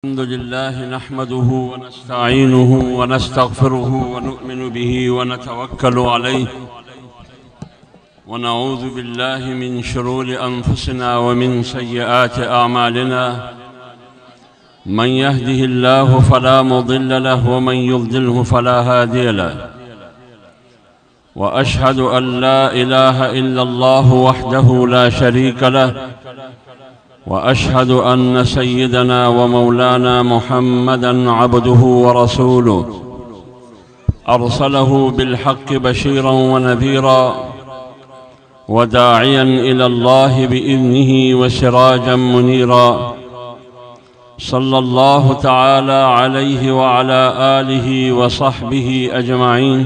الحمد لله نحمده ونستعينه ونستغفره ونؤمن به ونتوكل عليه ونعوذ بالله من شرور أنفسنا ومن سيئات أعمالنا من يهده الله فلا مضل له ومن يضلله فلا هادي له وأشهد أن لا إله إلا الله وحده لا شريك له وأشهد أن سيدنا ومولانا محمدًا عبده ورسوله أرسله بالحق بشيرًا ونذيرًا وداعيًا إلى الله بإذنه وسراجًا منيرًا صلى الله تعالى عليه وعلى آله وصحبه أجمعين.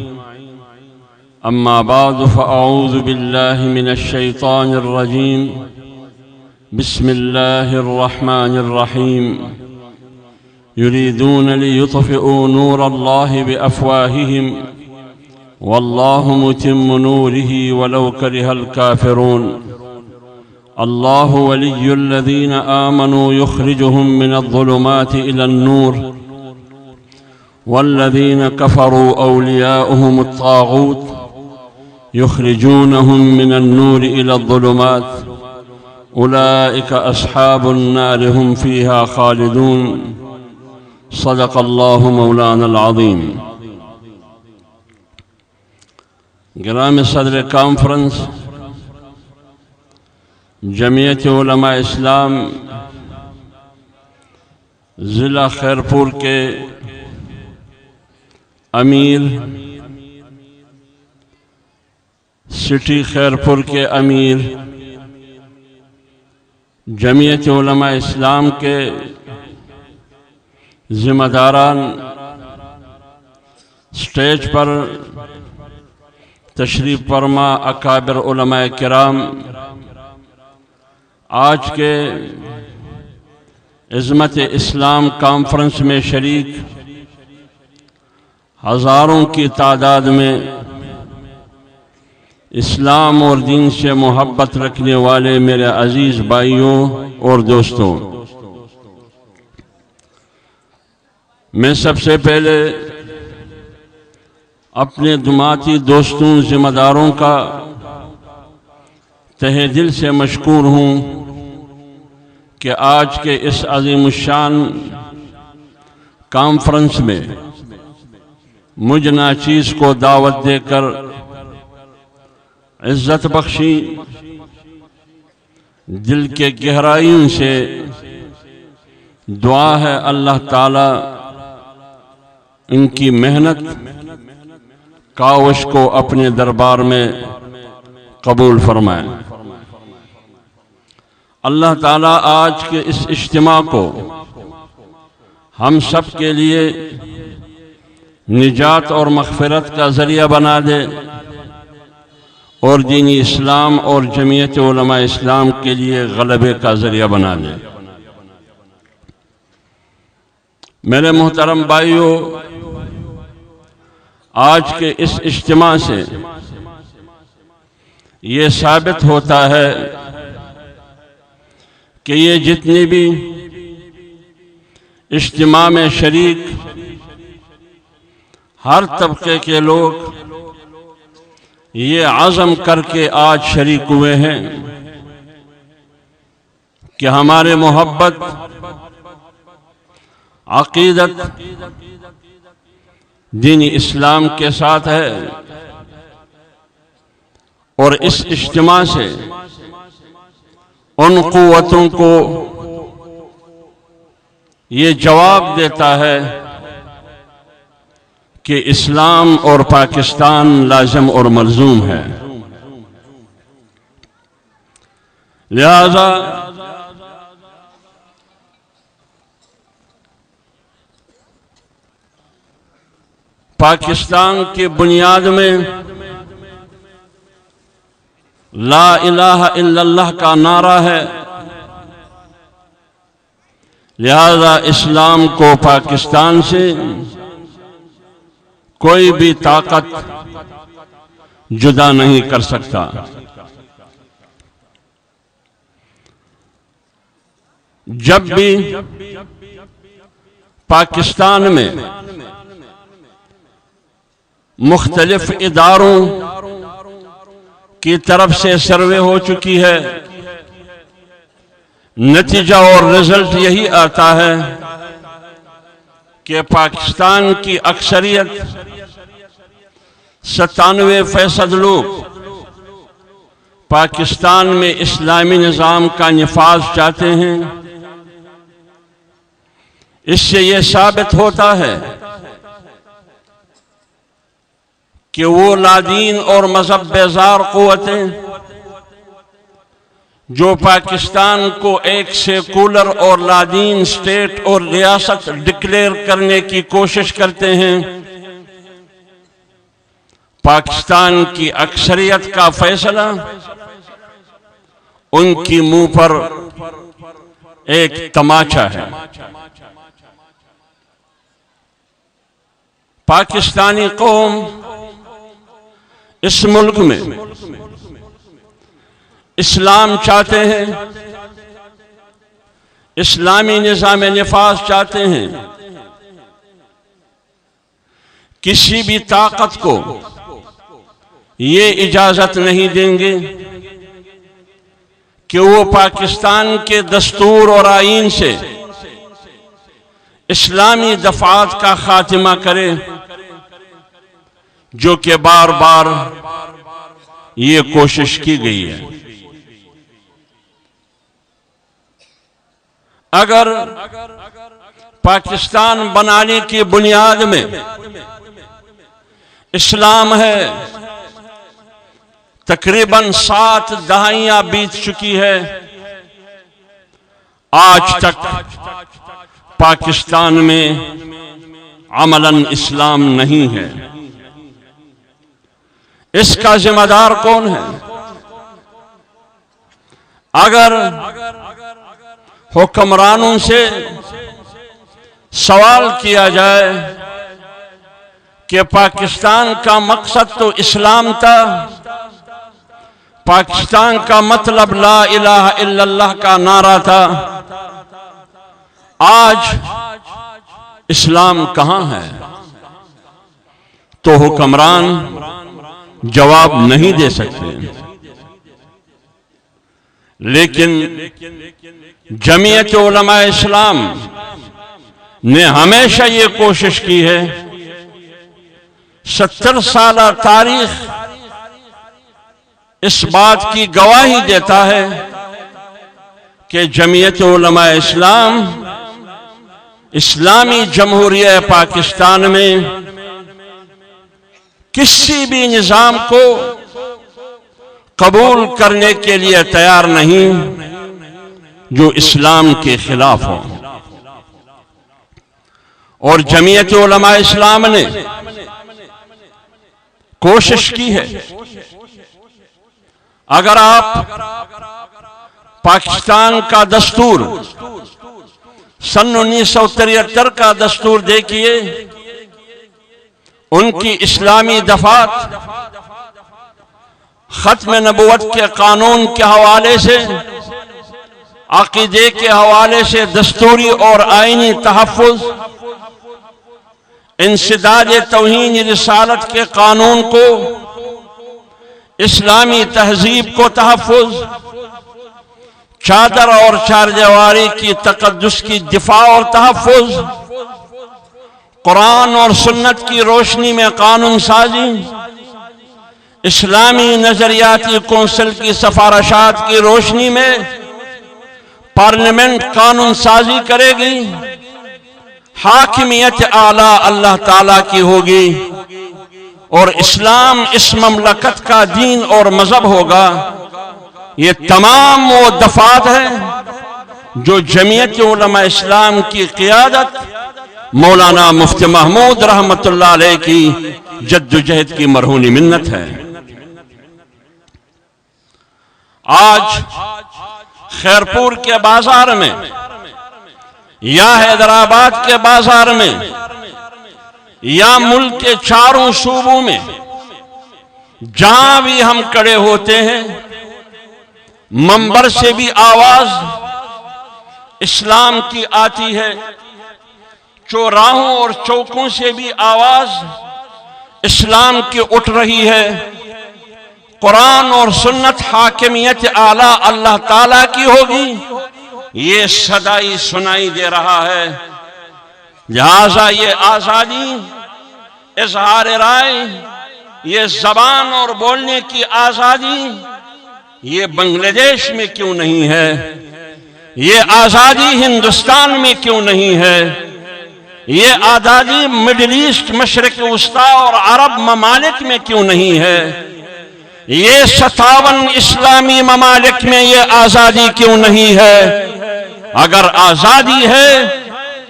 أما بعد، فأعوذ بالله من الشيطان الرجيم. بسم الله الرحمن الرحيم. يريدون ليطفئوا نور الله بأفواههم والله متم نوره ولو كره الكافرون. الله ولي الذين آمنوا يخرجهم من الظلمات إلى النور والذين كفروا أولياؤهم الطاغوت يخرجونهم من النور إلى الظلمات أولئك أصحاب النار هم فيها خالدون. صدق الله مولانا العظيم. گرامی صدر کانفرنس جمعیت علماء اسلام ضلع خیرپور کے امیر، سٹی خیرپور کے امیر، جمعیت علماء اسلام کے ذمہ داران، سٹیج پر تشریف فرما اکابر علماء کرام، آج کے عظمت اسلام کانفرنس میں شریک ہزاروں کی تعداد میں اسلام اور دین سے محبت رکھنے والے میرے عزیز بھائیوں اور دوستوں، میں سب سے پہلے اپنے جماعتی دوستوں، ذمہ داروں کا تہہ دل سے مشکور ہوں کہ آج کے اس عظیم الشان کانفرنس میں مجھ ناچیز کو دعوت دے کر عزت بخشی. دل کے گہرائیوں سے دعا ہے اللہ تعالی ان کی محنت کاوش کو اپنے دربار میں قبول فرمائے. اللہ تعالی آج کے اس اجتماع کو ہم سب کے لیے نجات اور مغفرت کا ذریعہ بنا دے اور دینی اسلام اور جمعیت علماء اسلام کے لیے غلبے کا ذریعہ بنا دے. میرے محترم بھائیوں، آج کے اس اجتماع سے یہ ثابت ہوتا ہے کہ یہ جتنی بھی اجتماع میں شریک ہر طبقے کے لوگ یہ عزم کر کے آج شریک ہوئے ہیں کہ ہمارے محبت، عقیدت دین اسلام کے ساتھ ہے، اور اس اجتماع سے ان قوتوں کو یہ جواب دیتا ہے کہ اسلام اور پاکستان لازم اور ملزوم ہے. لہذا پاکستان کی بنیاد میں لا الہ الا اللہ کا نعرہ ہے. لہذا اسلام کو پاکستان سے کوئی بھی طاقت جدا نہیں کر سکتا. جب بھی پاکستان میں مختلف اداروں کی طرف سے سروے ہو چکی ہے، نتیجہ اور رزلٹ یہی آتا ہے کہ پاکستان کی اکثریت 97% لوگ پاکستان میں اسلامی نظام کا نفاذ چاہتے ہیں۔ اس سے یہ ثابت ہوتا ہے کہ وہ لادین اور مذہب بیزار قوتیں جو پاکستان کو ایک سیکولر اور لادین اسٹیٹ اور ریاست ڈکلیئر کرنے کی کوشش کرتے ہیں، پاکستان کی اکثریت کا فیصلہ ان کی منہ پر ایک تماچا ہے۔ پاکستانی قوم اس ملک میں اسلام چاہتے ہیں، اسلامی نظام نفاذ چاہتے ہیں۔ کسی بھی طاقت کو یہ اجازت نہیں دیں گے کہ وہ پاکستان کے دستور اور آئین سے اسلامی دفعات کا خاتمہ کرے، جو کہ بار بار یہ کوشش کی گئی ہے۔ اگر پاکستان بنانے کی بنیاد میں اسلام ہے، تقریباً 7 دہائیاں بیت چکی ہے، آج تک پاکستان میں عملاً اسلام نہیں ہے۔ اس کا ذمہ دار کون ہے؟ اگر حکمرانوں سے سوال کیا جائے کہ پاکستان کا مقصد تو اسلام تھا، پاکستان کا مطلب لا الہ الا اللہ کا نعرہ تھا، آج اسلام کہاں ہے؟ تو حکمران جواب نہیں دے سکتے۔ لیکن جمعیت علماء اسلام نے ہمیشہ یہ کوشش کی ہے، 70 سالہ تاریخ اس بات کی گواہی دیتا ہے کہ جمعیت علماء اسلام اسلامی جمہوریہ پاکستان میں کسی بھی نظام کو قبول کرنے کے لیے تیار نہیں جو اسلام کے خلاف ہو۔ اور جمعیت علماء اسلام نے کوشش کی ہے، اگر آپ پاکستان کا دستور سن 1973 کا دستور دیکھیے، ان کی اسلامی دفعات ختم نبوت کے قانون کے حوالے سے، عقیدے کے حوالے سے دستوری اور آئینی تحفظ، انسداد توہین رسالت کے قانون کو، اسلامی تہذیب کو تحفظ، چادر اور چارجواری کی تقدس کی دفاع اور تحفظ، قرآن اور سنت کی روشنی میں قانون سازی، اسلامی نظریاتی کونسل کی سفارشات کی روشنی میں پارلیمنٹ قانون سازی کرے گی، حاکمیت اعلیٰ اللہ تعالیٰ کی ہوگی، اور اسلام اس مملکت کا دین اور مذہب ہوگا۔ یہ تمام وہ دفعات ہیں جو جمعیت علماء اسلام کی قیادت مولانا مفتی محمود رحمت اللہ علیہ کی جد و جہد کی مرہون منت ہے۔ آج خیرپور کے بازار میں یا حیدرآباد کے بازار میں یا ملک کے چاروں صوبوں میں جہاں بھی ہم کھڑے ہوتے ہیں، منبر سے بھی آواز اسلام کی آتی ہے، چوراہوں اور چوکوں سے بھی آواز اسلام کی اٹھ رہی ہے، قرآن اور سنت حاکمیت اعلیٰ اللہ تعالیٰ کی ہوگی، یہ صدائی سنائی دے رہا ہے۔ لہٰذا یہ آزادی، اظہار رائے، یہ زبان اور بولنے کی آزادی یہ بنگلہ دیش میں کیوں نہیں ہے؟ یہ آزادی ہندوستان میں کیوں نہیں ہے؟ یہ آزادی مڈل ایسٹ، مشرق وسطیٰ اور عرب ممالک میں کیوں نہیں ہے؟ یہ 57 اسلامی ممالک میں یہ آزادی کیوں نہیں ہے؟ اگر آزادی ہے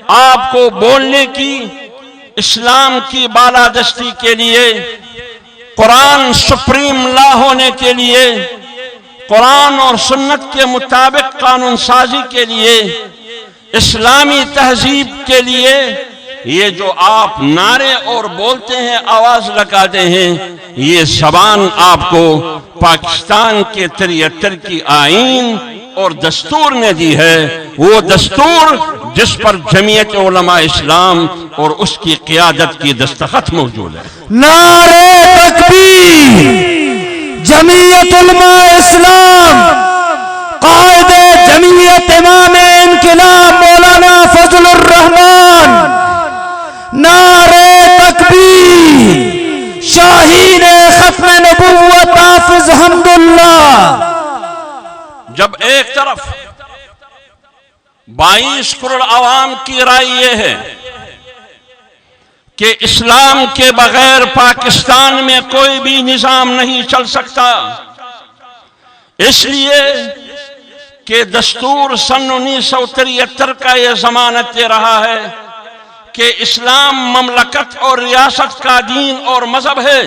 آپ کو بولنے کی، اسلام کی بالادستی کے لیے، قرآن سپریم لا ہونے کے لیے، قرآن اور سنت کے مطابق قانون سازی کے لیے، اسلامی تہذیب کے لیے، یہ جو آپ نعرے اور بولتے ہیں، آواز لگاتے ہیں، یہ زبان آپ کو پاکستان کے 73 کی آئین اور دستور نے دی ہے، وہ دستور جس پر جمعیت علماء اسلام اور اس کی قیادت کی دستخط موجود ہے۔ نعرہ تکبیر! جمعیت علماء اسلام، قائد جمعیت امام انقلاب مولانا فضل الرحمان، نعرہ تکبیر! شاہین ختم نبوت حافظ حمداللہ! جب ایک طرف 22 کروڑ عوام کی رائے یہ ہے کہ اسلام کے بغیر پاکستان میں کوئی بھی نظام نہیں چل سکتا، اس لیے کہ دستور سن 1973 کا یہ ضمانت دے رہا ہے کہ اسلام مملکت اور ریاست کا دین اور مذہب ہے،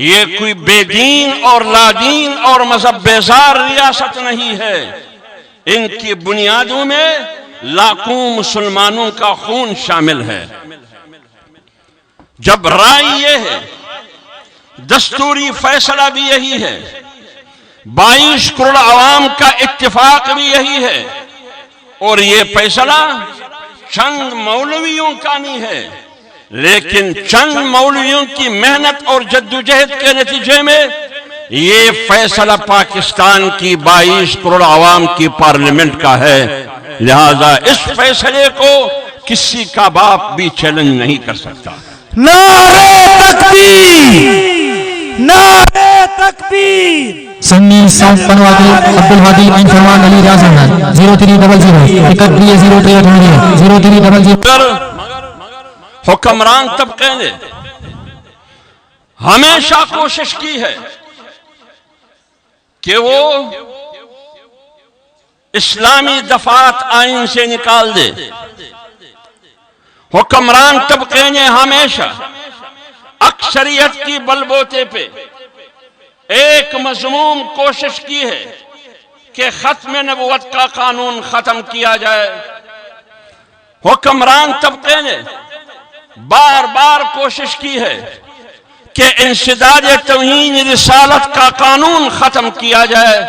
یہ کوئی بے دین اور لا دین اور مذہب بیزار ریاست نہیں ہے، ان کی بنیادوں میں لاکھوں مسلمانوں کا خون شامل ہے۔ جب رائے یہ ہے، دستوری فیصلہ بھی یہی ہے، 22 کروڑ عوام کا اتفاق بھی یہی ہے، اور یہ فیصلہ چند مولویوں کا نہیں ہے، لیکن چند مولویوں کی محنت اور جدوجہد کے نتیجے میں یہ فیصلہ پاکستان کی 22 کروڑ عوام کی پارلیمنٹ کا ہے، لہذا اس فیصلے کو کسی کا باپ بھی چیلنج نہیں کر سکتا۔ نعرہ تکبیر! نعرہ تکبیر! سنی ساؤنڈ پنواتی عبدالحادی این فرمان علی ریاض احمد 0300 0300 حکمران طبقے نے ہمیشہ کوشش کی ہے کہ وہ اسلامی دفعات آئین سے نکال دے۔ حکمران طبقے نے ہمیشہ اکثریت کی بلبوتے پہ ایک مذموم کوشش کی ہے کہ ختم نبوت کا قانون ختم کیا جائے۔ حکمران طبقے نے بار بار کوشش کی ہے کہ انسداد توہین رسالت کا قانون ختم کیا جائے۔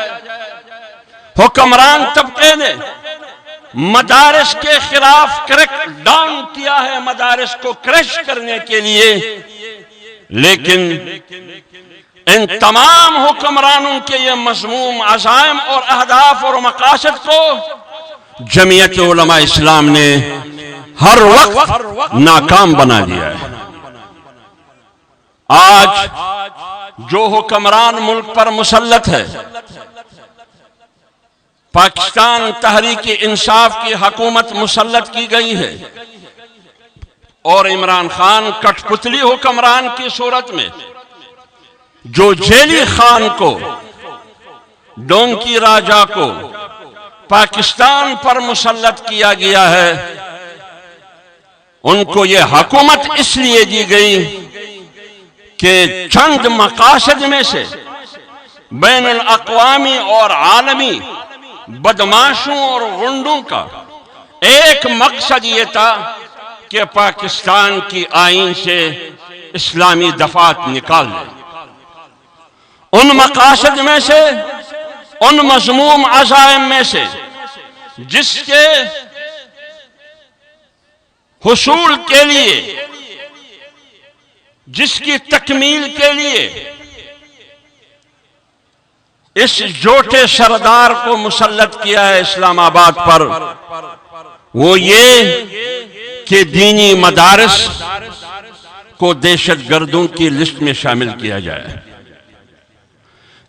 حکمران طبقے نے مدارس کے خلاف کریک ڈاؤن کیا ہے، مدارس کو کریش کرنے کے لیے، لیکن ان تمام حکمرانوں کے یہ مذموم عزائم اور اہداف اور مقاصد کو جمعیت علماء اسلام نے ہر وقت ناکام بنا دیا ہے۔ آج جو حکمران ملک پر مسلط ہے، پاکستان تحریک انصاف کی حکومت مسلط کی گئی ہے، اور عمران خان کٹ پتلی حکمران کی صورت میں جو جیلی خان کو، ڈونکی راجہ کو پاکستان پر مسلط کیا گیا ہے، ان کو یہ حکومت اس لیے دی گئی کہ چند مقاصد میں سے بین الاقوامی اور عالمی بدماشوں اور غنڈوں کا ایک مقصد یہ تھا کہ پاکستان کی آئین سے اسلامی دفعات نکال لیں۔ ان مقاصد میں سے، ان مذموم عزائم میں سے، جس کے حصول کے لیے، جس کی تکمیل کے لیے اس جوٹے سردار کو مسلط کیا ہے اسلام آباد پر، وہ یہ کہ دینی مدارس کو دہشت گردوں کی لسٹ میں شامل کیا جائے،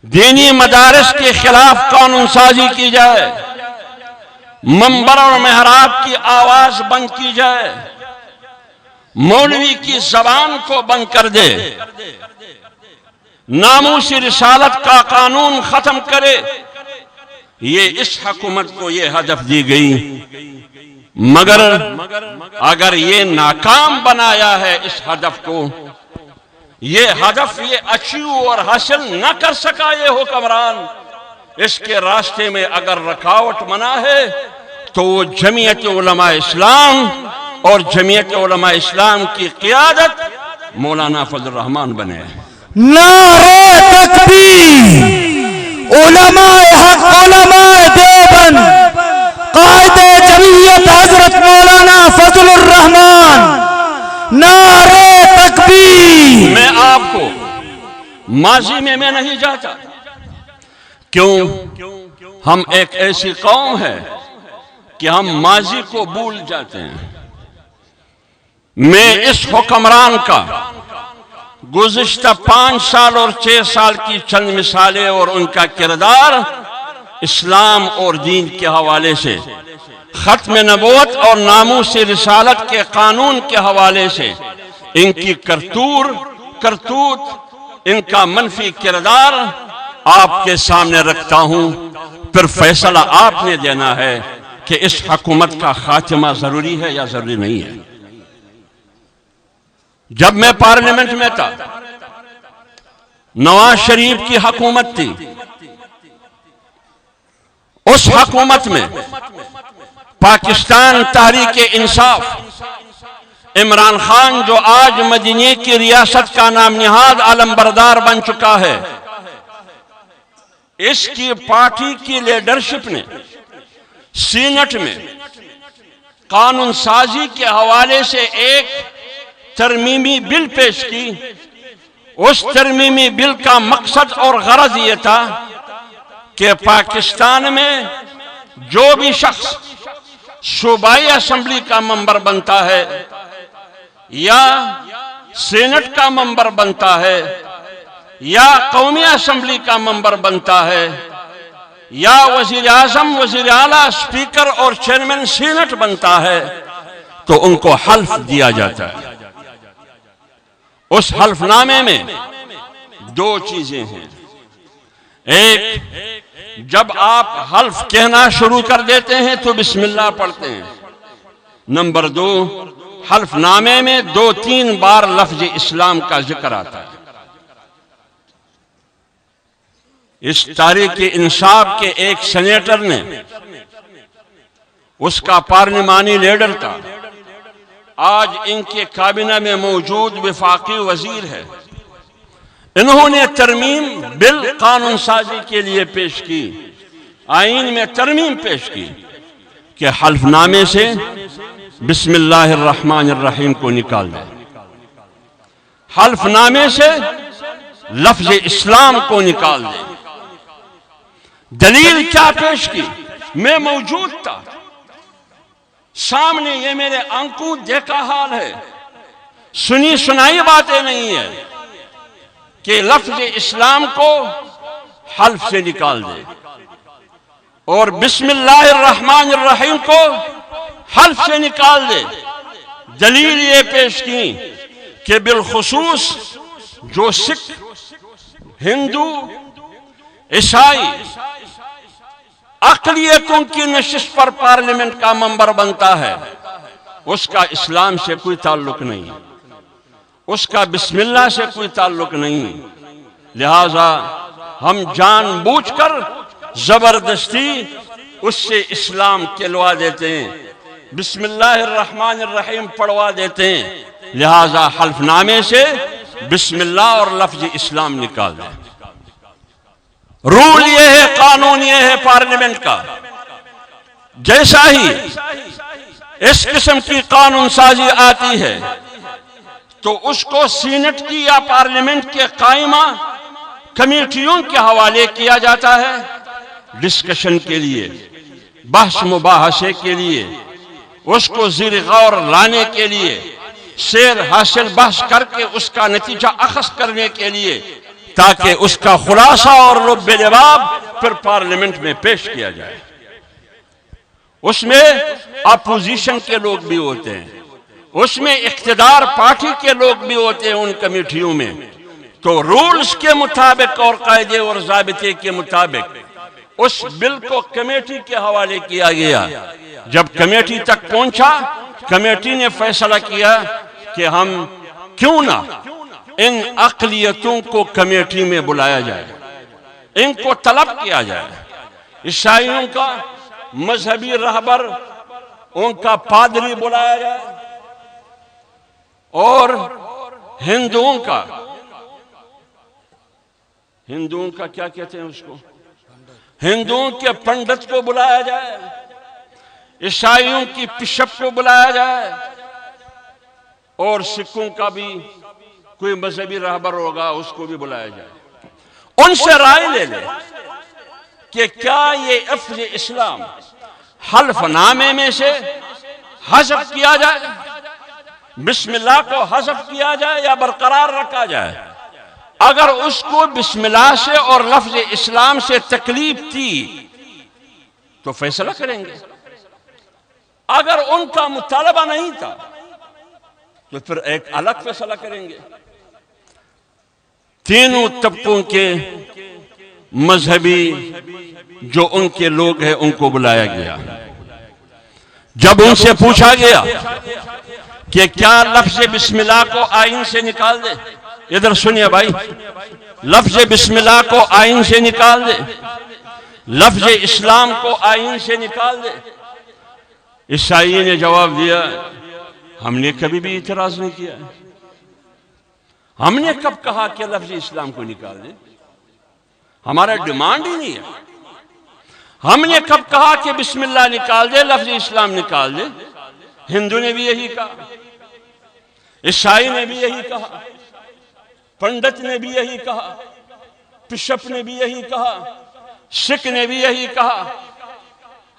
دینی مدارس کے خلاف قانون سازی کی جائے، منبر اور محراب کی آواز بند کی جائے، مولوی کی زبان کو بند کر دے، ناموسی رسالت کا قانون ختم کرے۔ یہ اس حکومت کو یہ ہدف دی گئی، مگر اگر یہ ناکام بنایا ہے اس ہدف کو، یہ ہدف یہ اچیو اور حاصل نہ کر سکا یہ حکمران، اس کے راستے میں اگر رکاوٹ بنا ہے تو وہ جمعیت علماء اسلام اور جمعیت علماء اسلام کی قیادت مولانا فضل الرحمان بنے۔ نعرہ تکبیر! علماء حق، علماء دیوبند، قائد جمعیت حضرت مولانا فضل الرحمان، نعرہ تکبیر! میں آپ کو ماضی میں نہیں جاتا، کیوں؟ ہم ایک ایسی قوم ہے کہ ہم ماضی کو بھول جاتے ہیں۔ میں اس حکمران کا گزشتہ 5 سال اور 6 سال کی چند مثالیں اور ان کا کردار اسلام اور دین کے حوالے سے، ختم نبوت اور ناموس رسالت کے قانون کے حوالے سے ان کی کرتوت، ان کا منفی کردار آپ کے سامنے رکھتا ہوں، پھر فیصلہ آپ نے دینا ہے کہ اس حکومت کا خاتمہ ضروری ہے یا ضروری نہیں ہے۔ جب میں پارلیمنٹ میں تھا، نواز شریف کی حکومت تھی، اس حکومت میں پاکستان تحریک انصاف، عمران خان جو آج مدینہ کی ریاست کا نام نہاد علم بردار بن چکا ہے، اس کی پارٹی کی لیڈرشپ نے سینٹ میں قانون سازی کے حوالے سے ایک ترمیمی بل پیش کی۔ اس ترمیمی بل کا مقصد اور غرض یہ تھا کہ پاکستان میں جو بھی شخص صوبائی اسمبلی کا ممبر بنتا ہے یا سینٹ کا ممبر بنتا ہے یا قومی اسمبلی کا ممبر بنتا ہے یا وزیر اعظم، وزیر اعلیٰ، اسپیکر اور چیئرمین سینٹ بنتا ہے تو ان کو حلف دیا جاتا ہے۔ اس حلف نامے میں 2 چیزیں ہیں۔ ایک، جب آپ حلف کہنا شروع کر دیتے ہیں تو بسم اللہ پڑھتے ہیں۔ نمبر 2، حلف نامے میں 2-3 بار لفظ اسلام کا ذکر آتا ہے۔ اس تحریک انصاف کے ایک سینیٹر نے، اس کا پارلیمانی لیڈر تھا، آج ان کے کابینہ میں موجود وفاقی وزیر ہے، انہوں نے ترمیم بل قانون سازی کے لیے پیش کی، آئین میں ترمیم پیش کی کہ حلف نامے سے بسم اللہ الرحمن الرحیم کو نکال دیں، حلف نامے سے لفظ اسلام کو نکال دیں۔ دلیل کیا پیش کی؟ میں موجود تھا، سامنے یہ میرے آنکھوں دیکھا حال ہے، سنی سنائی باتیں نہیں ہے کہ لفظ اسلام کو حلف سے نکال دے اور بسم اللہ الرحمن الرحیم کو حلف سے نکال دے۔ دلیل یہ پیش کی کہ بالخصوص جو سکھ، ہندو، عیسائی اقلیتوں کی نشست پر پارلیمنٹ کا ممبر بنتا ہے، اس کا اسلام سے کوئی تعلق نہیں، اس کا بسم اللہ سے کوئی تعلق نہیں، لہذا ہم جان بوجھ کر زبردستی اس سے اسلام کہلوا دیتے ہیں، بسم اللہ الرحمن الرحیم پڑھوا دیتے ہیں، لہذا حلف نامے سے بسم اللہ اور لفظ اسلام نکال دیں۔ رول یہ ہے، قانون یہ ہے پارلیمنٹ کا، جیسا ہی اس قسم کی قانون سازی آتی ہے تو اس کو سینٹ کی یا پارلیمنٹ کے قائمہ کمیٹیوں کے حوالے کیا جاتا ہے ڈسکشن کے لیے، بحث مباحثے کے لیے، اس کو زیر غور لانے کے لیے، سیر حاصل بحث کر کے اس کا نتیجہ اخذ کرنے کے لیے، تاکہ اس کا خلاصہ اور لب لباب پھر پارلیمنٹ میں پیش کیا جائے۔ اس میں اپوزیشن کے لوگ بھی ہوتے ہیں، اس میں اقتدار پارٹی کے لوگ بھی ہوتے ہیں ان کمیٹیوں میں۔ تو رولز کے مطابق اور قاعدے اور ضابطے کے مطابق اس بل کو کمیٹی کے حوالے کیا گیا۔ جب کمیٹی تک پہنچا، کمیٹی نے فیصلہ کیا کہ ہم کیوں نہ ان اقلیتوں کو کمیٹی میں بلایا جائے، ان کو طلب کیا جائے۔ عیسائیوں کا مذہبی رہبر، ان کا پادری بلایا جائے، اور ہندوؤں کا کیا کہتے ہیں اس کو، ہندوؤں کے پنڈت کو بلایا جائے، عیسائیوں کی بشپ کو بلایا جائے، اور سکھوں کا بھی کوئی مذہبی رہبر ہوگا اس کو بھی بلایا جائے۔ ان سے رائے لے لے کہ کیا یہ لفظ اسلام حلف نامے میں سے حذف کیا جائے، بسم اللہ کو حذف کیا جائے یا برقرار رکھا جائے۔ اگر اس کو بسم اللہ سے اور لفظ اسلام سے تکلیف تھی تو فیصلہ کریں گے، اگر ان کا مطالبہ نہیں تھا تو پھر ایک الگ فیصلہ کریں گے۔ تینوں طبقوں کے مذہبی جو ان کے لوگ ہیں ان کو بلایا گیا۔ جب ان سے پوچھا گیا کہ کیا لفظ بسم اللہ کو آئین سے نکال دے، ادھر سنیے بھائی، لفظ بسم اللہ کو آئین سے نکال دے، لفظ اسلام کو آئین سے نکال دے، عیسائی نے جواب دیا ہم نے کبھی بھی اعتراض نہیں کیا ہے، ہم نے کب کہا کہ لفظ اسلام کو نکال دے، ہمارا ڈیمانڈ ہی نہیں ہے۔ ہم نے کب کہا کہ بسم اللہ نکال دے، لفظ اسلام نکال دے؟ ہندو نے بھی یہی کہا، عیسائی نے بھی یہی کہا، پنڈت نے بھی یہی کہا، بشپ نے بھی یہی کہا، سکھ نے بھی یہی کہا۔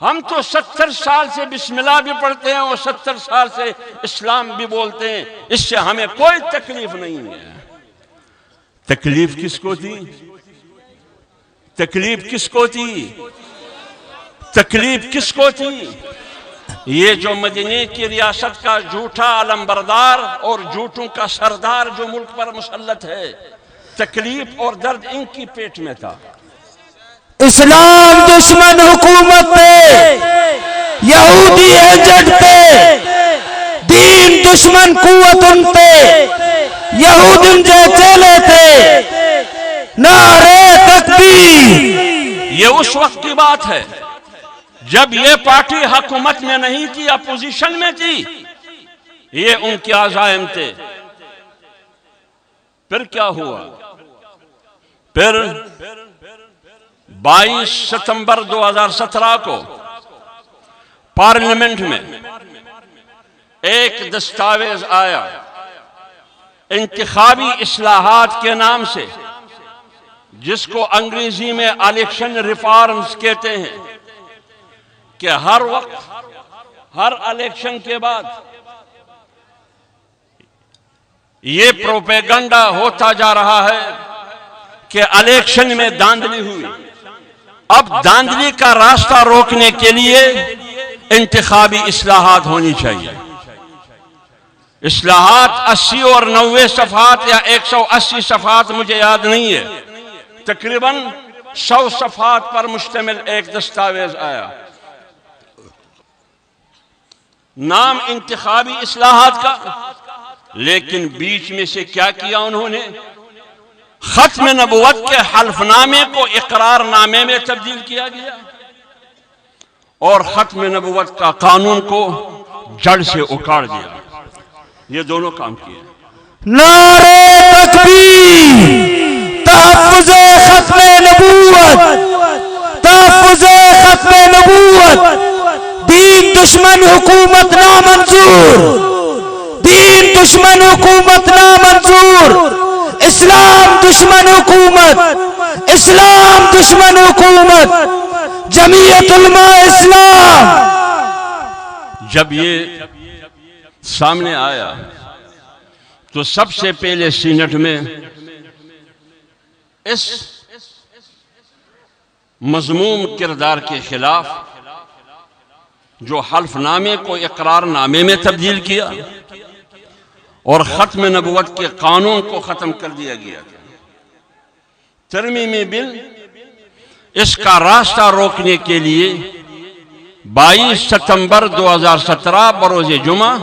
ہم تو 70 سال سے بسم اللہ بھی پڑھتے ہیں اور 70 سال سے اسلام بھی بولتے ہیں، اس سے ہمیں کوئی تکلیف نہیں ہے۔ تکلیف کس کو تھی؟ تکلیف کس کو تھی؟ تکلیف کس کو تھی؟ یہ جو مدینے کی ریاست کا جھوٹا علمبردار اور جھوٹوں کا سردار جو ملک پر مسلط ہے، تکلیف اور درد ان کی پیٹ میں تھا۔ اسلام دشمن حکومت پہ، یہودی ایجنٹ پہ، دین دشمن قوت ان پہ، یہود ان جو چلے تھے، نعرے تکبیر۔ یہ اس وقت کی بات ہے جب یہ پارٹی حکومت میں نہیں تھی، اپوزیشن میں تھی، یہ ان کے عزائم تھے۔ پھر کیا ہوا؟ پھر 22 ستمبر 2017 کو پارلیمنٹ میں ایک دستاویز آیا انتخابی اصلاحات کے نام سے، جس کو انگریزی میں الیکشن ریفارمز کہتے ہیں، کہ ہر وقت ہر الیکشن کے بعد یہ پروپیگنڈا ہوتا جا رہا ہے کہ الیکشن میں دھاندلی ہوئی۔ اب دھاندلی کا راستہ روکنے کے لیے انتخابی اصلاحات ہونی چاہیے۔ اصلاحات 80 اور 90 صفحات یا 180 صفحات مجھے یاد نہیں ہے، تقریباً 100 صفحات پر مشتمل ایک دستاویز آیا، نام انتخابی اصلاحات کا، لیکن بیچ میں سے کیا کیا انہوں نے؟ ختم نبوت کے حلف نامے کو اقرار نامے میں تبدیل کیا گیا اور ختم نبوت کا قانون کو جڑ سے اکھاڑ دیا۔ یہ دونوں کام کیے۔ نعرے تکبیر، تحفظ ختم نبوت، تحفظ ختم نبوت، دین دشمن حکومت نامنظور، دین دشمن حکومت نامنظور، اسلام دشمن حکومت، اسلام دشمن حکومت، جمعیت علماء اسلام۔ جب یہ سامنے آیا تو سب سے پہلے سینٹ میں اس مذموم کردار کے خلاف جو حلف نامے کو اقرار نامے میں تبدیل کیا اور ختم نبوت کے قانون کو ختم کر دیا گیا تھا، ترمیمی بل اس کا راستہ روکنے کے لیے 22 ستمبر 2017 بروز جمعہ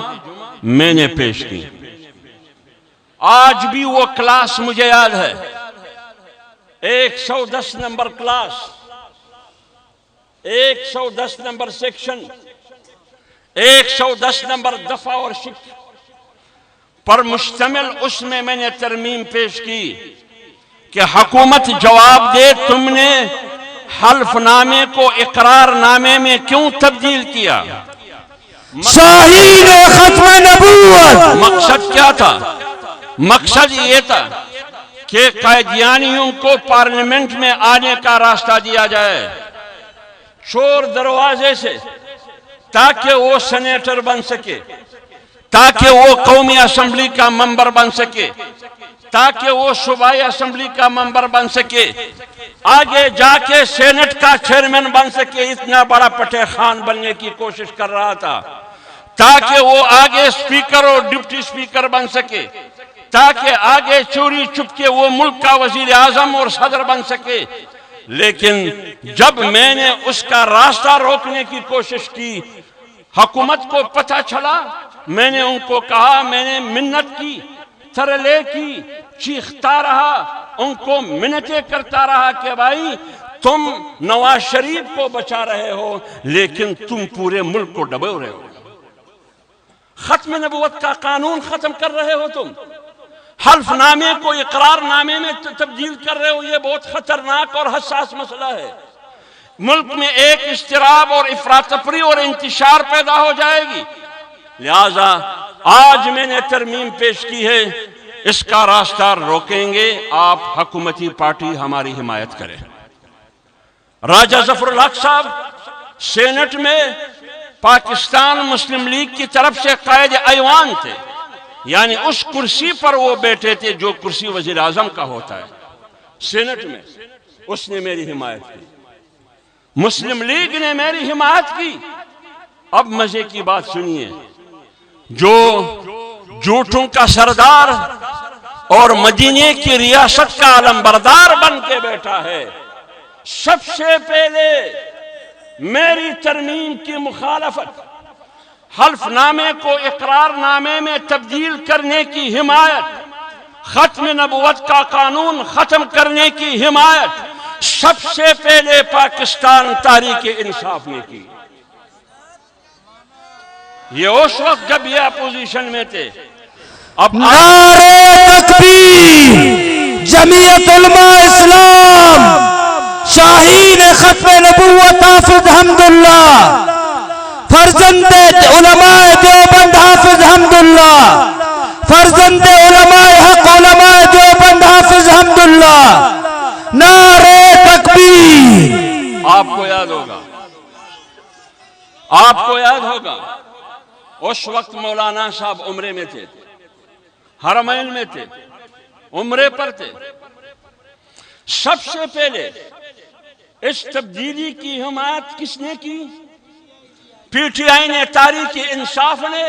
میں نے پیش کی۔ آج بھی وہ کلاس مجھے یاد ہے، 110 number class, 110 number section, 110 number دفعہ اور شق پر مشتمل اس میں نے ترمیم پیش کی کہ حکومت جواب دے تم نے حلف نامے کو اقرار نامے میں کیوں تبدیل کیا؟ شاہین ختم نبوت۔ مقصد کیا تھا؟ مقصد یہ تھا کہ قائدیانیوں کو پارلیمنٹ میں آنے کا راستہ دیا جائے چور دروازے سے، تاکہ وہ سینیٹر بن سکے، تاکہ وہ قومی اسمبلی کا ممبر بن سکے، تاکہ وہ صوبائی اسمبلی کا ممبر بن سکے، آگے جا کے سینٹ کا چیئرمین بن سکے۔ اتنا بڑا پٹے خان بننے کی کوشش کر رہا تھا تاکہ وہ آگے سپیکر اور ڈپٹی سپیکر بن سکے، تاکہ آگے چوری چھپ کے وہ ملک کا وزیر اعظم اور صدر بن سکے۔ لیکن جب میں نے اس کا راستہ روکنے کی کوشش کی، حکومت کو پتہ چلا، میں نے ان کو کہا، میں نے منت کی، ترلے کی، چیختا رہا، ان کو منتیں کرتا رہا کہ بھائی تم نواز شریف کو بچا رہے ہو لیکن تم پورے ملک کو ڈبو رہے ہو، ختم نبوت کا قانون ختم کر رہے ہو، تم حلف نامے کو اقرار نامے میں تبدیل کر رہے ہو۔ یہ بہت خطرناک اور حساس مسئلہ ہے، ملک میں ایک اضطراب اور افراتفری اور انتشار پیدا ہو جائے گی۔ لہذا آج میں نے ترمیم پیش کی ہے، اس کا راستہ روکیں گے، آپ حکومتی پارٹی ہماری حمایت کریں۔ راجہ ظفر الحق صاحب سینٹ میں پاکستان مسلم لیگ کی طرف سے قائد ایوان تھے، یعنی اس کرسی پر وہ بیٹھے تھے جو کرسی وزیر اعظم کا ہوتا ہے سینٹ میں، اس نے میری حمایت کی، مسلم لیگ نے میری حمایت کی۔ اب مزے کی بات سنیے، جو جھوٹوں کا سردار اور مدینے کی ریاست کا علمبردار بن کے بیٹھا ہے، سب سے پہلے میری ترمیم کی مخالفت، حلف نامے کو اقرار نامے میں تبدیل کرنے کی حمایت، ختم نبوت کا قانون ختم کرنے کی حمایت سب سے پہلے پاکستان تحریک انصاف نے کی۔ یہ اس وقت جب یہ اپوزیشن میں تھے۔ اب نعرہ تکبیر، جمعیت علماء اسلام، شاہین ختم نبوت حافظ حمداللہ، فرزند علماء دیوبند حافظ حمداللہ، فرزند علماء حق علماء دیوبند حافظ حمداللہ، نعرہ تکبیر۔ آپ کو یاد ہوگا اس وقت مولانا صاحب عمرے میں تھے، حرمین میں تھے، عمرے پر تھے۔ سب سے پہلے اس تبدیلی کی حمایت کس نے کی؟ پی ٹی آئی نے، تحریک انصاف نے۔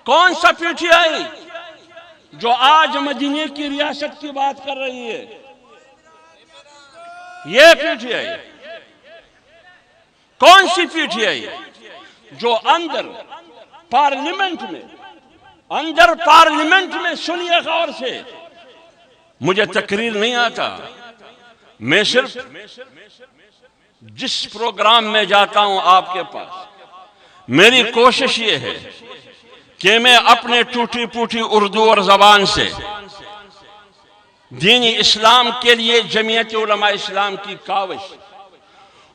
کون سا پی ٹی آئی جو آج مدینے کی ریاست کی بات کر رہی ہے؟ یہ پی ٹی آئی کون سی پی ٹی آئی جو اندر پارلیمنٹ میں سنیے غور سے، مجھے تقریر نہیں آتا، میں صرف جس پروگرام میں جاتا ہوں آپ کے پاس، میری کوشش یہ ہے کہ میں اپنے ٹوٹی پوٹی اردو اور زبان سے دینی اسلام کے لیے جمعیت علماء اسلام کی کاوش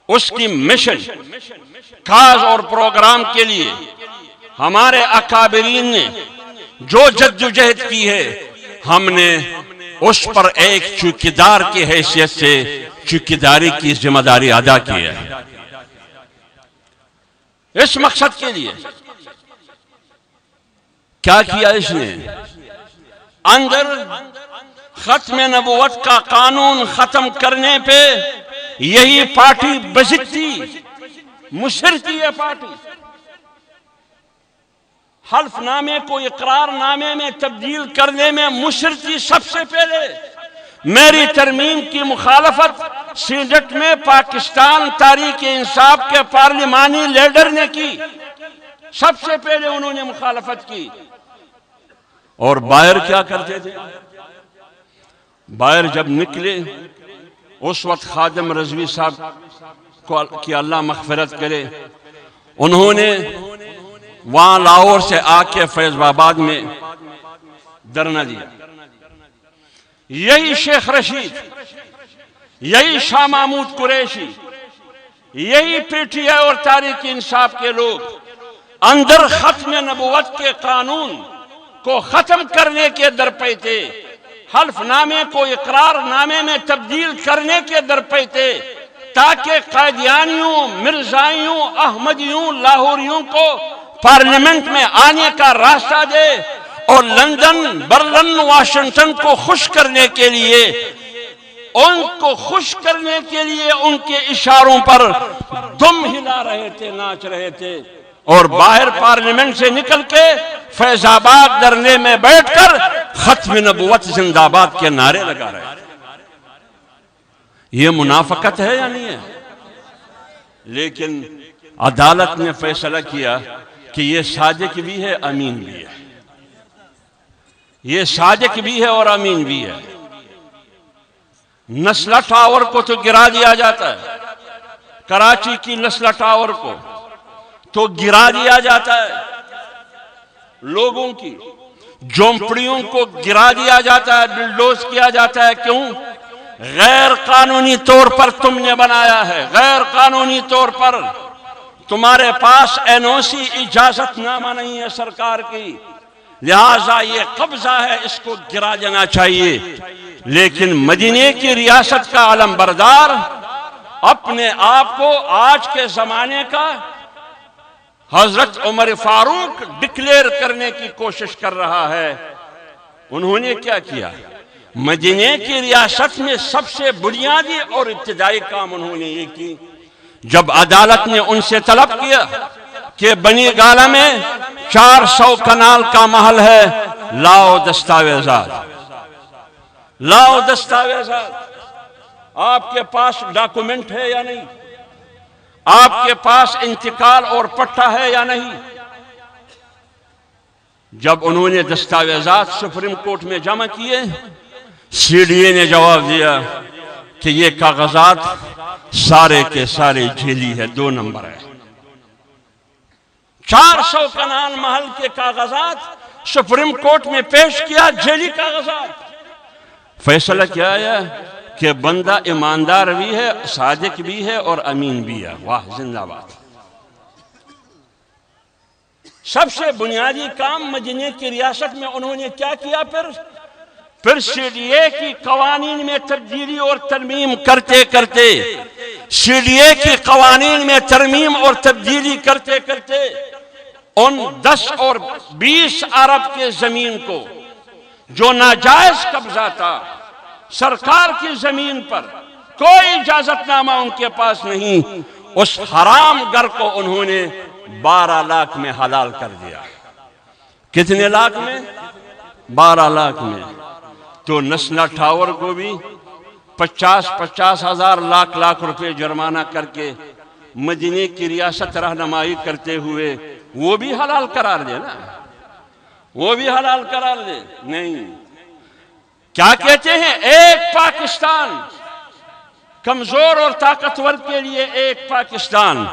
اس کی مشن کاز اور پروگرام کے لیے ہمارے اکابرین نے جو جدوجہد کی ہے، ہم نے اس پر ایک چوکیدار کی حیثیت سے چوکیداری کی ذمہ داری ادا کی ہے۔ اس مقصد کے لیے کیا کیا اس نے؟ اندر ختم نبوت کا قانون ختم کرنے پہ یہی پارٹی بزد تھی، مصر تھی یہ پارٹی۔ حلف نامے کو اقرار نامے میں تبدیل کرنے میں مصر تھی سب سے پہلے۔ میری ترمیم کی مخالفت سینٹ میں پاکستان تحریک انصاف کے پارلیمانی لیڈر نے کی، سب سے پہلے انہوں نے مخالفت کی۔ اور باہر کیا کرتے تھے؟ باہر جب نکلے، اس وقت خادم رضوی صاحب کو کہ اللہ مغفرت کرے، انہوں نے وہاں لاہور سے آ کے فیض آباد میں دھرنا دیا۔ یہی شیخ رشید، یہی شاہ محمود قریشی، یہی پی ٹی آئی اور تحریک انصاف کے لوگ اندر ختم نبوت کے قانون کو ختم کرنے کے درپے تھے، حلف نامے کو اقرار نامے میں تبدیل کرنے کے درپے تھے، تاکہ قادیانیوں، مرزائیوں، احمدیوں، لاہوریوں کو پارلیمنٹ میں آنے کا راستہ دے، اور لندن، برلن، واشنگٹن کو خوش کرنے کے لیے، ان کو خوش کرنے کے لیے ان کے اشاروں پر دم ہلا رہے تھے، ناچ رہے تھے، اور باہر پارلیمنٹ سے نکل کے فیض آباد دھرنے میں بیٹھ کر ختم نبوت زندہ باد کے نعرے لگا رہے تھے۔ یہ منافقت ہے یا نہیں ہے؟ لیکن عدالت نے فیصلہ کیا کہ یہ صادق بھی ہے، امین بھی ہے، یہ صادق بھی ہے اور امین بھی ہے۔ نسلہ ٹاور کو تو گرا دیا جاتا ہے، کراچی کی نسلہ ٹاور کو تو گرا دیا جاتا ہے، لوگوں کی جھونپڑیوں کو گرا دیا جاتا ہے، بلڈوز کیا جاتا ہے۔ کیوں؟ غیر قانونی طور پر تم نے بنایا ہے، غیر قانونی طور پر، تمہارے پاس این او سی اجازت نامہ نہیں ہے سرکار کی، لہٰذا یہ قبضہ ہے، اس کو گرا دینا چاہیے۔ لیکن مدینے کی ریاست کا علم بردار اپنے آپ کو آج کے زمانے کا حضرت عمر فاروق ڈکلیئر کرنے کی کوشش کر رہا ہے۔ انہوں نے کیا کیا؟ مدینے کی ریاست میں سب سے بنیادی اور ابتدائی کام انہوں نے یہ کی، جب عدالت نے ان سے طلب کیا کہ بنی گالہ میں 400 کنال کا محل ہے، لاؤ دستاویزات، لاؤ دستاویزات، آپ کے پاس ڈاکومنٹ ہے یا نہیں؟ آپ کے پاس انتقال اور پٹا ہے یا نہیں؟ جب انہوں نے دستاویزات سپریم کورٹ میں جمع کیے، سی ڈی اے نے جواب دیا کہ یہ کاغذات سارے کے سارے جھیلی ہے، 2 نمبر ہے۔ 400 کنال محل کے کاغذات سپریم کورٹ میں پیش کیا، جھیلی کاغذات۔ فیصلہ کیا ہے کہ بندہ ایماندار بھی ہے، صادق بھی ہے اور امین بھی ہے۔ واہ، زندہ باد۔ سب سے بنیادی کام مدینے کی ریاست میں انہوں نے کیا کیا؟ پھر سی ڈی اے کی قوانین میں تبدیلی اور ترمیم کرتے کرتے، سی ڈی اے کی قوانین میں ترمیم اور تبدیلی کرتے کرتے ان 10 اور 20 ارب کے زمین کو جو ناجائز قبضہ تھا سرکار کی زمین پر، کوئی اجازت نامہ ان کے پاس نہیں، اس حرام گھر کو انہوں نے 12 لاکھ میں حلال کر دیا۔ کتنے لاکھ میں؟ 12 لاکھ میں۔ تو نسلہ ٹاور کو بھی 50 ہزار لاکھ روپے جرمانہ کر کے مدینے کی ریاست رہنمائی کرتے ہوئے وہ بھی حلال قرار دے نا، وہ بھی حلال قرار دے۔ نہیں، کیا کہتے ہیں؟ ایک پاکستان، کمزور اور طاقتور کے لیے ایک پاکستان۔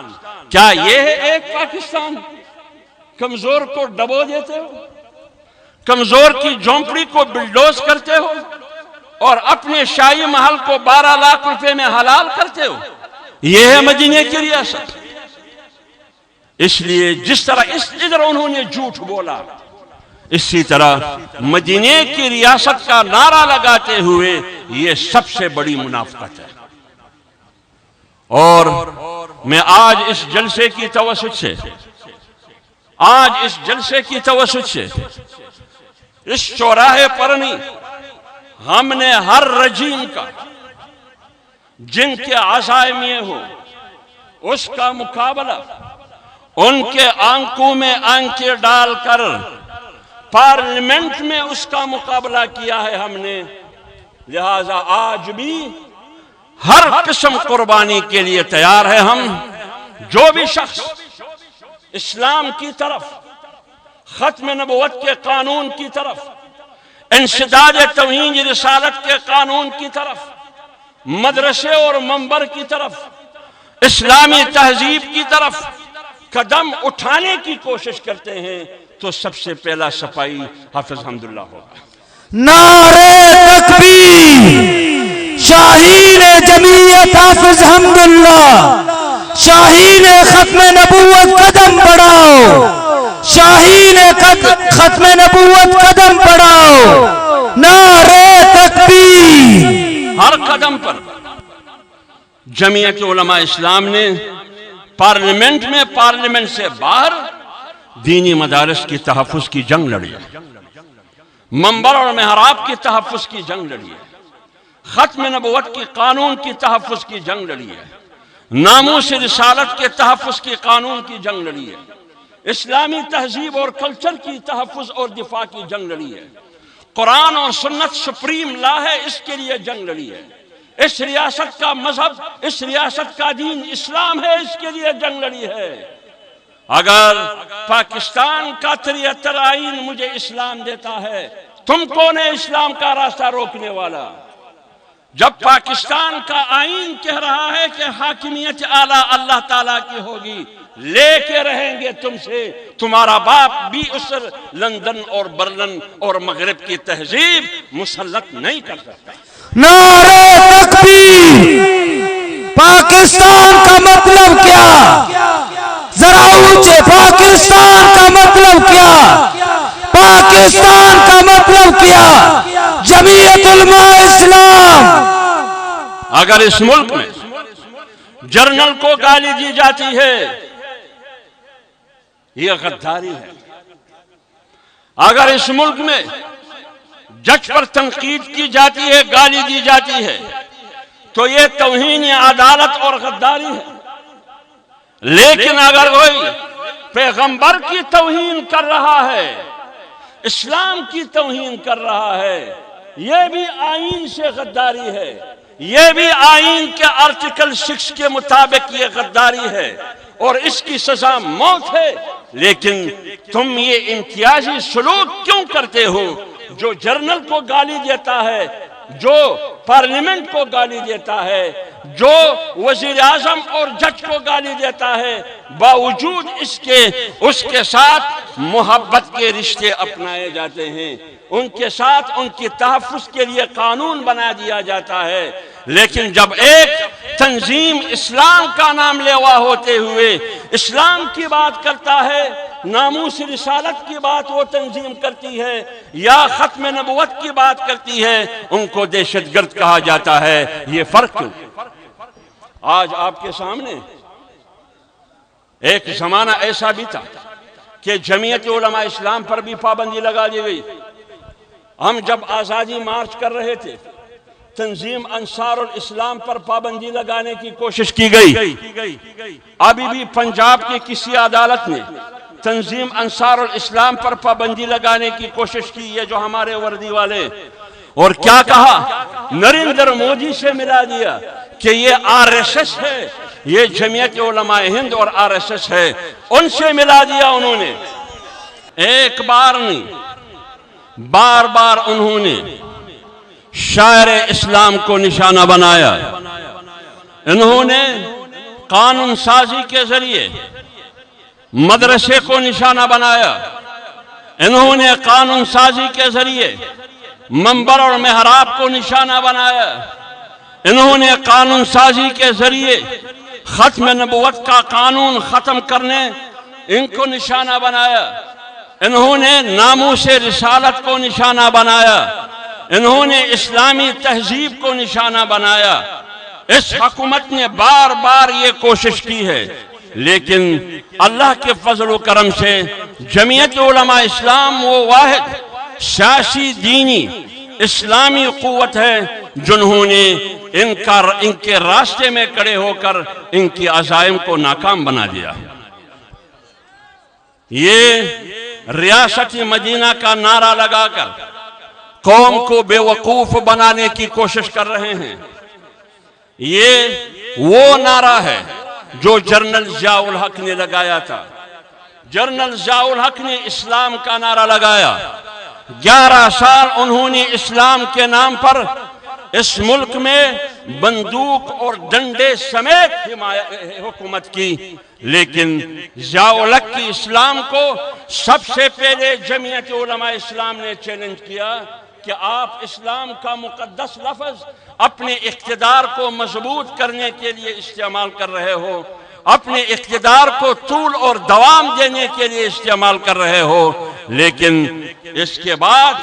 کیا یہ ہے ایک پاکستان؟ کمزور کو ڈبو دیتے ہو، کمزور کی جھونپڑی کو بلڈوز کرتے ہو، اور اپنے شاہی محل کو 12 لاکھ روپے میں حلال کرتے ہو۔ یہ ہے مدینے کی ریاست۔ اس لیے جس طرح ادھر انہوں نے جھوٹ بولا، اسی طرح مدینے کی ریاست کا نعرہ لگاتے ہوئے یہ سب سے بڑی منافقت ہے۔ اور میں آج اس جلسے کی توسط سے اس چوراہے پر نہیں، ہم نے ہر رجیم کا جن کے عزائم یہ ہو اس کا مقابلہ ان کے آنکھوں میں آنکھیں ڈال کر پارلیمنٹ میں اس کا مقابلہ کیا ہے ہم نے، لہذا آج بھی ہر قسم قربانی کے لیے تیار ہے ہم۔ جو بھی شخص اسلام کی طرف، ختم نبوت کے قانون کی طرف، انسداد توہین رسالت کے قانون کی طرف، مدرسے اور منبر کی طرف، اسلامی تہذیب کی طرف قدم اٹھانے کی کوشش کرتے ہیں تو سب سے پہلا صفائی حافظ حمداللہ ہوگا۔ نعرہ تکبیر، شاہین جمعیت حافظ حمداللہ، شاہین ختم نبوت قدم بڑھاؤ، شاہین ختم نبوت قدم بڑھاؤ، نعرہ تکبیر۔ ہر قدم پر جمعیت علماء اسلام نے پارلیمنٹ میں، پارلیمنٹ سے باہر دینی مدارس کی تحفظ کی جنگ لڑی ہے، منبر اور محراب کی تحفظ کی جنگ لڑی ہے، ختم نبوت کی قانون کی تحفظ کی جنگ لڑی ہے، ناموس رسالت کے تحفظ کی قانون کی جنگ لڑی ہے، اسلامی تہذیب اور کلچر کی تحفظ اور دفاع کی جنگ لڑی ہے، قرآن اور سنت سپریم لا ہے، اس کے لیے جنگ لڑی ہے، اس ریاست کا مذہب، اس ریاست کا دین اسلام ہے، اس کے لیے جنگ لڑی ہے۔ اگر پاکستان کا 73 آئین مجھے اسلام دیتا ہے، تم کون ہے اسلام کا راستہ روکنے والا؟ جب پاکستان کا آئین کہہ رہا ہے کہ حاکمیت اعلیٰ اللہ تعالیٰ کی ہوگی، لے کے رہیں گے تم سے، تمہارا باپ بھی اس لندن اور برلن اور مغرب کی تہذیب مسلط نہیں کر سکتا۔ نعرہ تکبیر، پاکستان کا مطلب کیا؟ ذرا اونچے، پاکستان کا مطلب کیا؟ پاکستان کا مطلب کیا؟ جمعیت علماء اسلام۔ اگر اس ملک میں جرنل کو گالی دی جاتی ہے، یہ غداری ہے۔ اگر اس ملک میں جج پر تنقید کی جاتی ہے، گالی دی جاتی ہے، تو یہ توہین عدالت اور غداری ہے۔ لیکن اگر کوئی پیغمبر کی توہین کر رہا ہے، اسلام کی توہین کر رہا ہے، یہ بھی آئین سے غداری ہے، یہ بھی آئین کے آرٹیکل 6 کے مطابق یہ غداری ہے اور اس کی سزا موت ہے۔ لیکن تم یہ امتیازی سلوک کیوں کرتے ہو؟ جو جرنل کو گالی دیتا ہے، جو پارلیمنٹ کو گالی دیتا ہے، جو وزیر اعظم اور جج کو گالی دیتا ہے، باوجود اس کے ساتھ محبت کے رشتے اپنائے جاتے ہیں، ان کے ساتھ ان کی تحفظ کے لیے قانون بنا دیا جاتا ہے۔ لیکن جب ایک تنظیم اسلام کا نام لیوا ہوتے ہوئے اسلام کی بات کرتا ہے، ناموس رسالت کی بات وہ تنظیم کرتی ہے یا ختم نبوت کی بات کرتی ہے، ان کو دہشت گرد کہا جاتا ہے۔ یہ فرق کیوں؟ آج آپ کے سامنے ایک زمانہ ایسا بھی تھا کہ جمعیت علماء اسلام پر بھی پابندی لگا دی گئی۔ ہم جب آزادی مارچ کر رہے تھے، تنظیم انصار الاسلام پر پابندی لگانے کی کوشش کی گئی۔ ابھی بھی پنجاب کی کسی عدالت نے تنظیم انصار الاسلام پر پابندی لگانے کی کوشش کی، یہ جو ہمارے وردی والے، اور کیا کہا؟ نریندر مودی سے ملا دیا کہ یہ RSS ہے، یہ جمعیت علماء ہند اور RSS ہے، ان سے ملا دیا انہوں نے۔ ایک بار نہیں، بار بار انہوں نے شاعر اسلام کو نشانہ بنایا۔ انہوں نے قانون سازی کے ذریعے مدرسے کو نشانہ بنایا، انہوں نے قانون سازی کے ذریعے منبر اور محراب کو نشانہ بنایا، انہوں نے قانون سازی کے ذریعے ختم نبوت کا قانون ختم کرنے ان کو نشانہ بنایا، انہوں نے ناموس رسالت کو نشانہ بنایا، انہوں نے اسلامی تہذیب کو نشانہ بنایا۔ اس حکومت نے بار بار یہ کوشش کی ہے، لیکن اللہ کے فضل و کرم سے جمعیت علماء اسلام وہ واحد سیاسی دینی اسلامی قوت ہے جنہوں نے ان کے راستے میں کھڑے ہو کر ان کی عزائم کو ناکام بنا دیا۔ یہ ریاست مدینہ کا نعرہ لگا کر قوم کو بے وقوف بنانے کی کوشش کر رہے ہیں۔ یہ وہ نعرہ ہے جو جنرل ضیاء الحق نے لگایا تھا۔ جنرل ضیاء الحق نے اسلام کا نعرہ لگایا، 11 سال انہوں نے اسلام کے نام پر اس ملک میں بندوق اور ڈنڈے سمیت حکومت کی، لیکن ضیاء الحق کی اسلام کو سب سے پہلے جمعیت علماء اسلام نے چیلنج کیا کہ آپ اسلام کا مقدس لفظ اپنے اقتدار کو مضبوط کرنے کے لیے استعمال کر رہے ہو، اپنے اقتدار کو طول اور دوام دینے کے لیے استعمال کر رہے ہو۔ لیکن اس کے بعد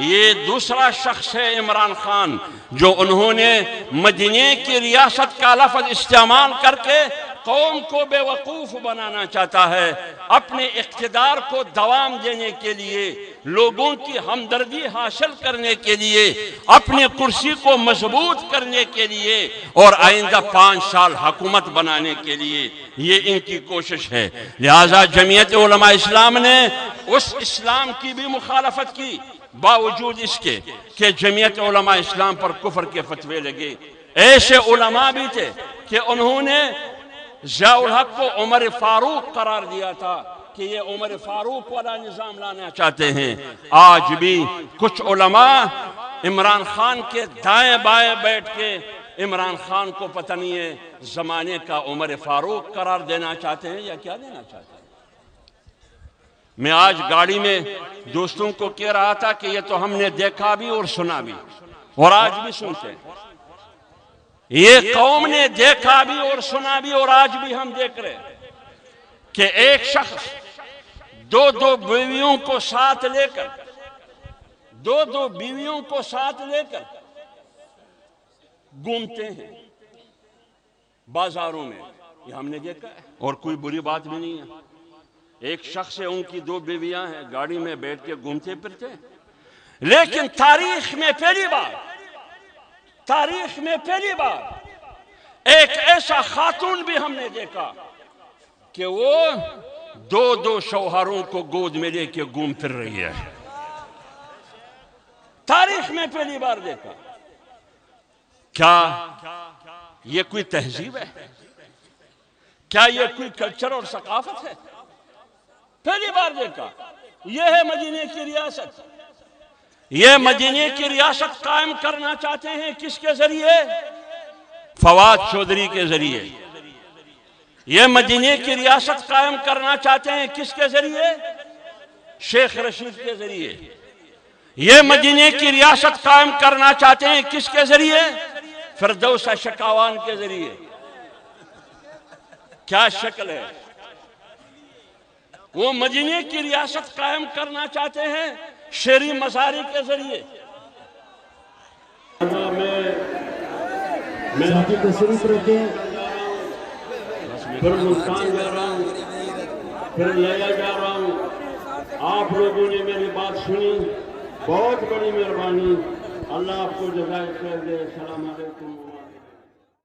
یہ دوسرا شخص ہے عمران خان، جو انہوں نے مدینہ کی ریاست کا لفظ استعمال کر کے قوم کو بے وقوف بنانا چاہتا ہے، اپنے اقتدار کو دوام دینے کے لیے، لوگوں کی ہمدردی حاصل کرنے کے لیے، اپنے کرسی کو مضبوط کرنے کے لیے اور آئندہ 5 سال حکومت بنانے کے لیے یہ ان کی کوشش ہے۔ لہٰذا جمعیت علماء اسلام نے اس اسلام کی بھی مخالفت کی، باوجود اس کے کہ جمعیت علماء اسلام پر کفر کے فتوے لگے۔ ایسے علماء بھی تھے کہ انہوں نے ضیاء الحق کو عمر فاروق قرار دیا تھا کہ یہ عمر فاروق والا نظام لانا چاہتے ہیں۔ آج بھی کچھ علماء عمران خان کے دائیں بائیں بیٹھ کے عمران خان کو پتہ نہیں ہے زمانے کا عمر فاروق قرار دینا چاہتے ہیں یا کیا دینا چاہتے ہیں۔ میں آج گاڑی میں دوستوں کو کہہ رہا تھا کہ یہ تو ہم نے دیکھا بھی اور سنا بھی اور آج بھی سنتے ہیں۔ یہ قوم نے دیکھا بھی اور سنا بھی اور آج بھی ہم دیکھ رہے ہیں کہ ایک شخص 2 بیویوں کو ساتھ لے کر 2 بیویوں کو ساتھ لے کر گھومتے ہیں بازاروں میں، یہ ہم نے دیکھا ہے اور کوئی بری بات بھی نہیں ہے۔ ایک شخص ہے، ان کی 2 بیویاں ہیں، گاڑی میں بیٹھ کے گھومتے پھرتے ہیں۔ لیکن تاریخ میں پہلی بار ایک ایسا خاتون بھی ہم نے دیکھا کہ وہ 2 شوہروں کو گود میں لے کے گھوم پھر رہی ہے۔ تاریخ میں پہلی بار دیکھا۔ کیا یہ کوئی تہذیب ہے؟ کیا یہ کوئی کلچر اور ثقافت ہے؟ پہلی بار دیکھا۔ یہ ہے مدینہ کی ریاست۔ یہ مدینہ کی ریاست قائم کرنا چاہتے ہیں کس کے ذریعے؟ فواد چودھری کے ذریعے۔ یہ مدینہ کی ریاست قائم کرنا چاہتے ہیں کس کے ذریعے؟ شیخ رشید کے ذریعے۔ یہ مدینہ کی ریاست قائم کرنا چاہتے ہیں کس کے ذریعے؟ فردوس شکاوان کے ذریعے۔ کیا شکل ہے؟ وہ مدینہ کی ریاست قائم کرنا چاہتے ہیں شیری مزاری کے ذریعے۔ میں آپ کی تصریف رکھیں، پھر ملتان جا رہا ہوں، پھر لیا جا رہا ہوں۔ آپ لوگوں نے میری بات سنی، بہت بڑی مہربانی۔ اللہ آپ کو جزائے خیر دے۔ السلام علیکم۔